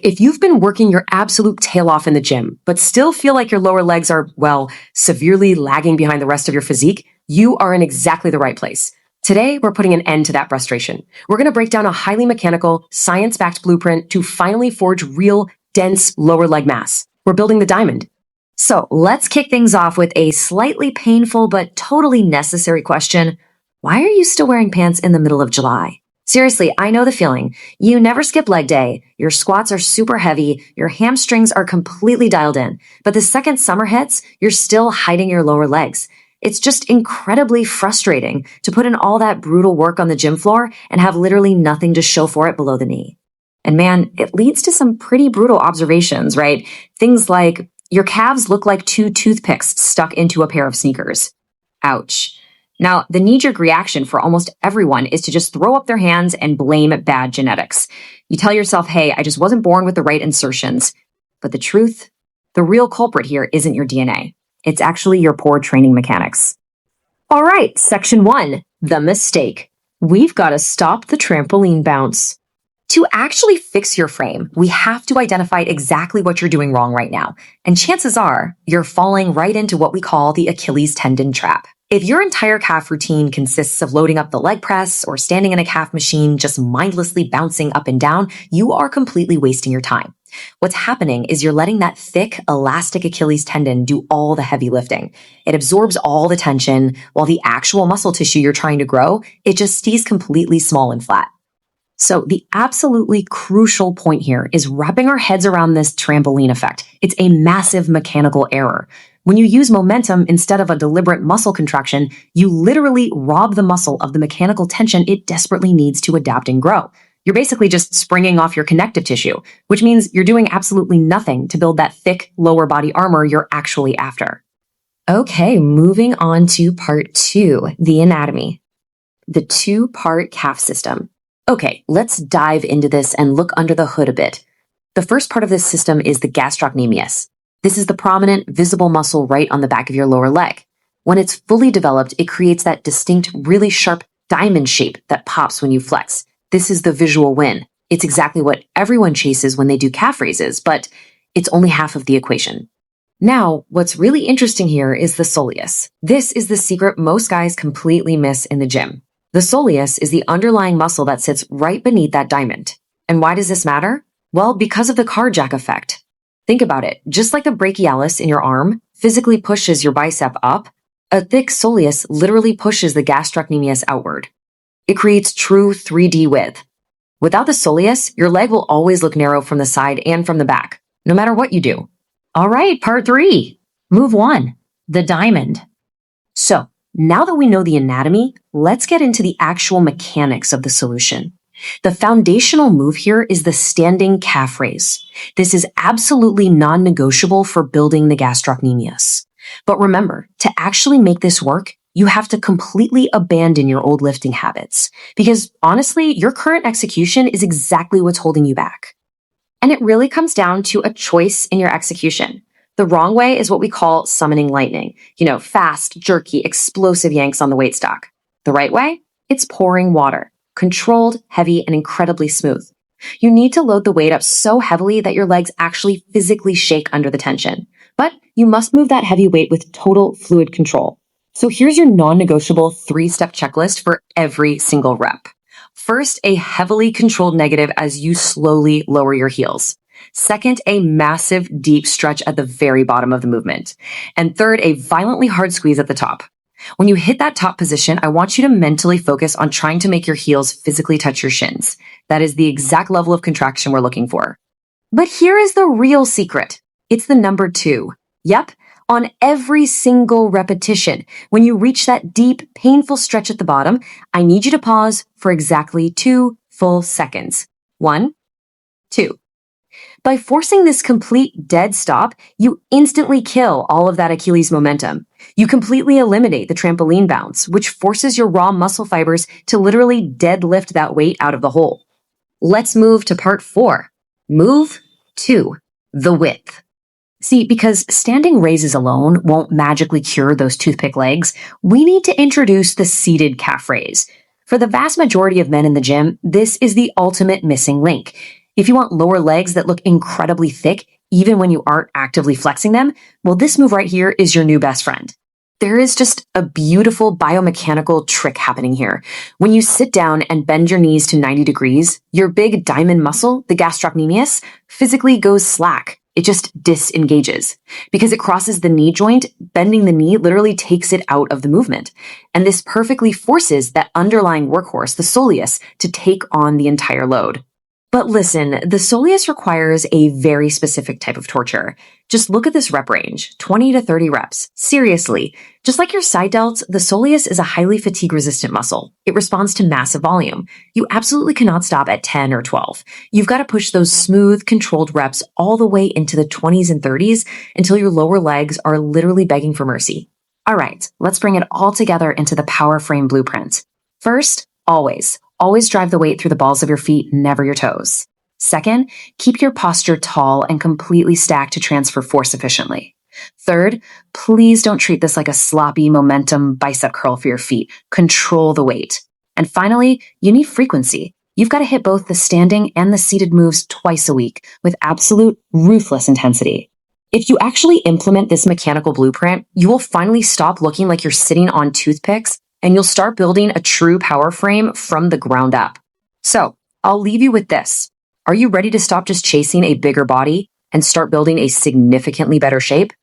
if you've been working your absolute tail off in the gym, but still feel like your lower legs are, well, severely lagging behind the rest of your physique, you are in exactly the right place. Today, we're putting an end to that frustration. We're going to break down a highly mechanical, science-backed blueprint to finally forge real, dense lower leg mass. We're building the diamond. So let's kick things off with a slightly painful but totally necessary question. Why are you still wearing pants in the middle of July? Seriously, I know the feeling. You never skip leg day, your squats are super heavy, your hamstrings are completely dialed in, but the second summer hits, you're still hiding your lower legs. It's just incredibly frustrating to put in all that brutal work on the gym floor and have literally nothing to show for it below the knee. And man, it leads to some pretty brutal observations, right? Things like, your calves look like two toothpicks stuck into a pair of sneakers. Ouch. Now, the knee-jerk reaction for almost everyone is to just throw up their hands and blame bad genetics. You tell yourself, hey, I just wasn't born with the right insertions. But the truth, the real culprit here isn't your DNA. It's actually your poor training mechanics. All right, section 1, the mistake. We've got to stop the trampoline bounce. To actually fix your frame, we have to identify exactly what you're doing wrong right now. And chances are, you're falling right into what we call the Achilles tendon trap. If your entire calf routine consists of loading up the leg press or standing in a calf machine just mindlessly bouncing up and down, you are completely wasting your time. What's happening is you're letting that thick, elastic Achilles tendon do all the heavy lifting. It absorbs all the tension, while the actual muscle tissue you're trying to grow, it just stays completely small and flat. So the absolutely crucial point here is wrapping our heads around this trampoline effect. It's a massive mechanical error. When you use momentum instead of a deliberate muscle contraction, you literally rob the muscle of the mechanical tension it desperately needs to adapt and grow. You're basically just springing off your connective tissue, which means you're doing absolutely nothing to build that thick lower body armor you're actually after. Okay, moving on to part 2, the anatomy. The 2-part calf system. Okay, let's dive into this and look under the hood a bit. The first part of this system is the gastrocnemius. This is the prominent, visible muscle right on the back of your lower leg. When it's fully developed, it creates that distinct, really sharp diamond shape that pops when you flex. This is the visual win. It's exactly what everyone chases when they do calf raises, but it's only half of the equation. Now, what's really interesting here is the soleus. This is the secret most guys completely miss in the gym. The soleus is the underlying muscle that sits right beneath that diamond. And why does this matter? Well, because of the carjack effect. Think about it. Just like the brachialis in your arm physically pushes your bicep up, a thick soleus literally pushes the gastrocnemius outward. It creates true 3D width. Without the soleus, your leg will always look narrow from the side and from the back, no matter what you do. All right, part 3. Move 1, the diamond. So, now that we know the anatomy, let's get into the actual mechanics of the solution. The foundational move here is the standing calf raise. This is absolutely non-negotiable for building the gastrocnemius. But remember, to actually make this work, you have to completely abandon your old lifting habits. Because honestly, your current execution is exactly what's holding you back. And it really comes down to a choice in your execution. The wrong way is what we call summoning lightning. Fast, jerky, explosive yanks on the weight stock. The right way? It's pouring water. Controlled, heavy, and incredibly smooth. You need to load the weight up so heavily that your legs actually physically shake under the tension. But you must move that heavy weight with total fluid control. So here's your non-negotiable 3-step checklist for every single rep. First, a heavily controlled negative as you slowly lower your heels. Second, a massive deep stretch at the very bottom of the movement. And third, a violently hard squeeze at the top. When you hit that top position, I want you to mentally focus on trying to make your heels physically touch your shins. That is the exact level of contraction we're looking for. But here is the real secret. It's the number 2. Yep, on every single repetition, when you reach that deep, painful stretch at the bottom, I need you to pause for exactly 2 full seconds. 1, 2. By forcing this complete dead stop, you instantly kill all of that Achilles momentum. You completely eliminate the trampoline bounce, which forces your raw muscle fibers to literally deadlift that weight out of the hole. Let's move to part 4. Move 2, the width. See, because standing raises alone won't magically cure those toothpick legs, we need to introduce the seated calf raise. For the vast majority of men in the gym, this is the ultimate missing link. If you want lower legs that look incredibly thick, even when you aren't actively flexing them, well, this move right here is your new best friend. There is just a beautiful biomechanical trick happening here. When you sit down and bend your knees to 90 degrees, your big diamond muscle, the gastrocnemius, physically goes slack. It just disengages. Because it crosses the knee joint, bending the knee literally takes it out of the movement. And this perfectly forces that underlying workhorse, the soleus, to take on the entire load. But listen, the soleus requires a very specific type of torture. Just look at this rep range, 20 to 30 reps. Seriously, just like your side delts, the soleus is a highly fatigue-resistant muscle. It responds to massive volume. You absolutely cannot stop at 10 or 12. You've got to push those smooth, controlled reps all the way into the 20s and 30s until your lower legs are literally begging for mercy. All right, let's bring it all together into the power frame blueprint. First, always drive the weight through the balls of your feet, never your toes. Second, keep your posture tall and completely stacked to transfer force efficiently. Third, please don't treat this like a sloppy momentum bicep curl for your feet. Control the weight. And finally, you need frequency. You've got to hit both the standing and the seated moves twice a week with absolute ruthless intensity. If you actually implement this mechanical blueprint, you will finally stop looking like you're sitting on toothpicks and you'll start building a true power frame from the ground up. So, I'll leave you with this. Are you ready to stop just chasing a bigger body and start building a significantly better shape?